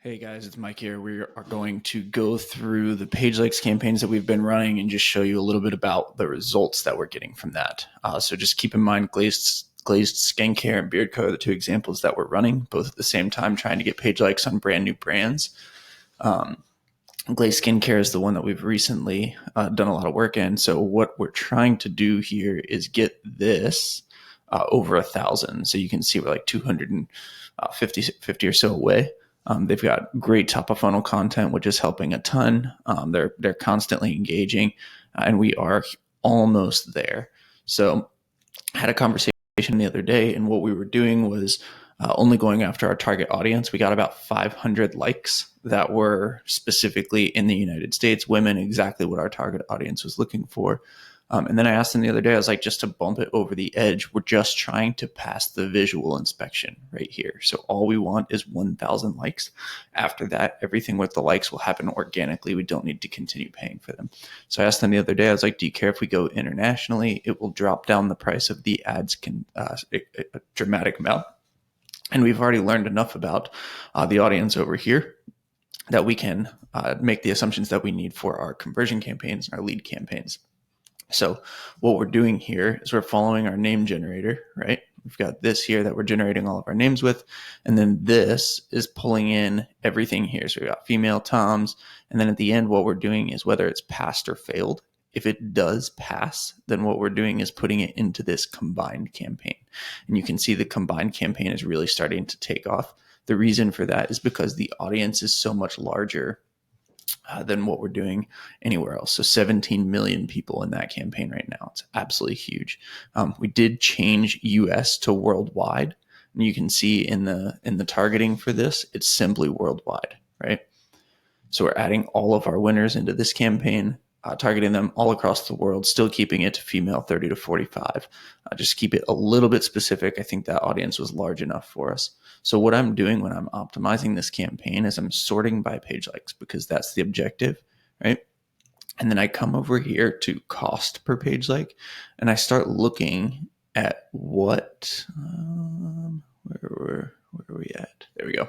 Hey guys, it's Mike here. We are going to go through the page likes campaigns that we've been running and just show you a little bit about the results that we're getting from that. So just keep in mind glazed skincare and beard co are the two examples that we're running, both at the same time trying to get page likes on brand new brands. Glazed skincare is the one that we've recently done a lot of work in. So what we're trying to do here is get this over 1,000. So you can see we're like 250 or so away. They've got great top of funnel content, which is helping a ton. They're constantly engaging, and we are almost there. So I had a conversation the other day, and what we were doing was only going after our target audience. We got about 500 likes that were specifically in the United States, women, exactly what our target audience was looking for. And then I asked them the other day, I was like, just to bump it over the edge, we're just trying to pass the visual inspection right here. So all we want is 1,000 likes. After that, everything with the likes will happen organically. We don't need to continue paying for them. So I asked them the other day, I was like, do you care if we go internationally? It will drop down the price of the ads a dramatic amount. And we've already learned enough about the audience over here that we can make the assumptions that we need for our conversion campaigns and our lead campaigns. So what we're doing here is we're following our name generator, right? We've got this here that we're generating all of our names with. And then this is pulling in everything here. So we got female Toms. And then at the end, what we're doing is whether it's passed or failed. If it does pass, then what we're doing is putting it into this combined campaign. And you can see the combined campaign is really starting to take off. The reason for that is because the audience is so much larger than what we're doing anywhere else. So 17 million people in that campaign right now. It's absolutely huge. We did change US to worldwide. And you can see in the targeting for this, it's simply worldwide, right? So we're adding all of our winners into this campaign, targeting them all across the world, still keeping it to female 30 to 45. Just keep it a little bit specific. I think that audience was large enough for us. So what I'm doing when I'm optimizing this campaign is I'm sorting by page likes because that's the objective, right? And then I come over here to cost per page like, and I start looking at what, where are we at? There we go.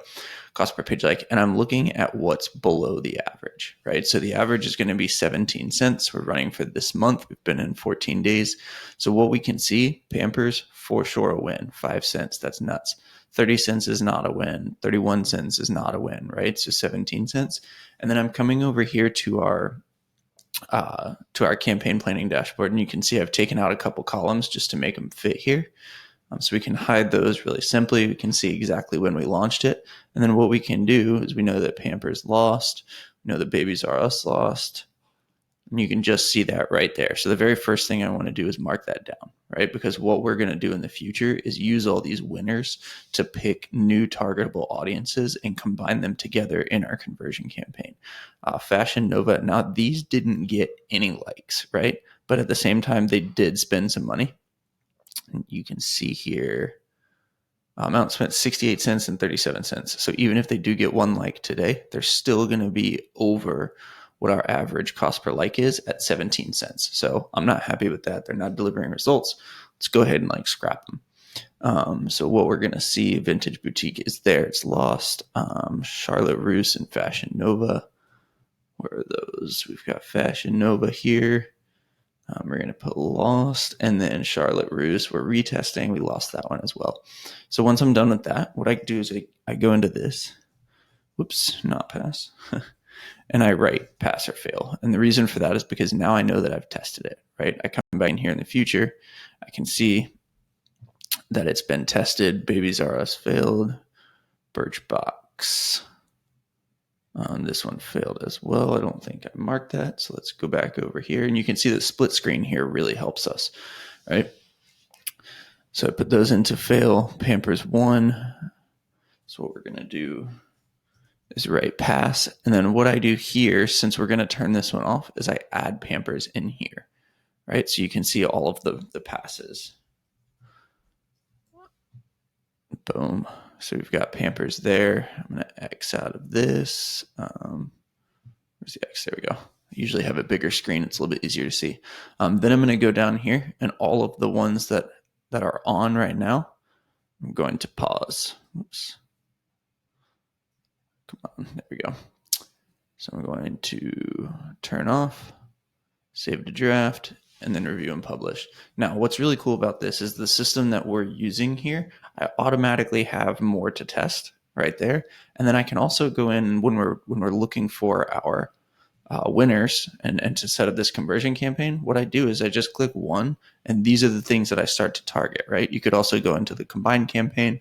Cost per page like, and I'm looking at what's below the average, right? So the average is going to be 17 cents. We're running for this month. We've been in 14 days. So what we can see, Pampers, for sure a win, 5 cents. That's nuts. 30 cents is not a win. 31 cents is not a win, right? So 17 cents. And then I'm coming over here to our campaign planning dashboard. And you can see I've taken out a couple columns just to make them fit here. So we can hide those really simply. We can see exactly when we launched it. And then what we can do is we know that Pampers lost. We know that Babies R Us lost. And you can just see that right there. So the very first thing I want to do is mark that down, right? Because what we're going to do in the future is use all these winners to pick new targetable audiences and combine them together in our conversion campaign. Fashion Nova, now these didn't get any likes, right? But at the same time, they did spend some money. And you can see here, amount spent 68 cents and 37 cents. So even if they do get one like today, they're still going to be over what our average cost per like is at 17 cents. So I'm not happy with that. They're not delivering results. Let's go ahead and scrap them. So what we're going to see, Vintage Boutique is there. It's lost. Charlotte Russe and Fashion Nova. Where are those? We've got Fashion Nova here. We're going to put lost, and then Charlotte Russe, we're retesting. We lost that one as well. So once I'm done with that, what I do is I go into this. Whoops, not pass. And I write pass or fail. And the reason for that is because now I know that I've tested it, right? I come back in here in the future. I can see that it's been tested. Babies R Us failed. Birchbox. This one failed as well. I don't think I marked that. So let's go back over here. And you can see the split screen here really helps us, right? So I put those into fail. Pampers 1. So what we're going to do is write pass. And then what I do here, since we're going to turn this one off, is I add Pampers in here, right? So you can see all of the passes. Boom. So we've got Pampers there. I'm going to X out of this. Where's the X? There we go. I usually have a bigger screen. It's a little bit easier to see. Then I'm going to go down here, and all of the ones that are on right now, I'm going to pause. Oops. Come There we go. So I'm going to turn off, save to draft, and then review and publish. Now, what's really cool about this is the system that we're using here, I automatically have more to test right there. And then I can also go in when we're looking for our winners and to set up this conversion campaign, what I do is I just click one, and these are the things that I start to target, right? You could also go into the combined campaign,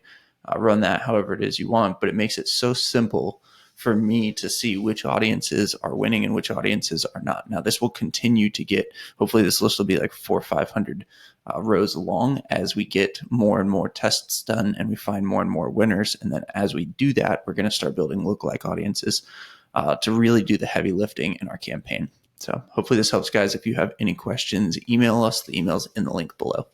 run that however it is you want, but it makes it so simple for me to see which audiences are winning and which audiences are not. Now, this will continue to get, hopefully this list will be like 400 or 500 rows long as we get more and more tests done and we find more and more winners. And then as we do that, we're going to start building lookalike audiences to really do the heavy lifting in our campaign. So hopefully this helps, guys. If you have any questions, email us. The email's in the link below.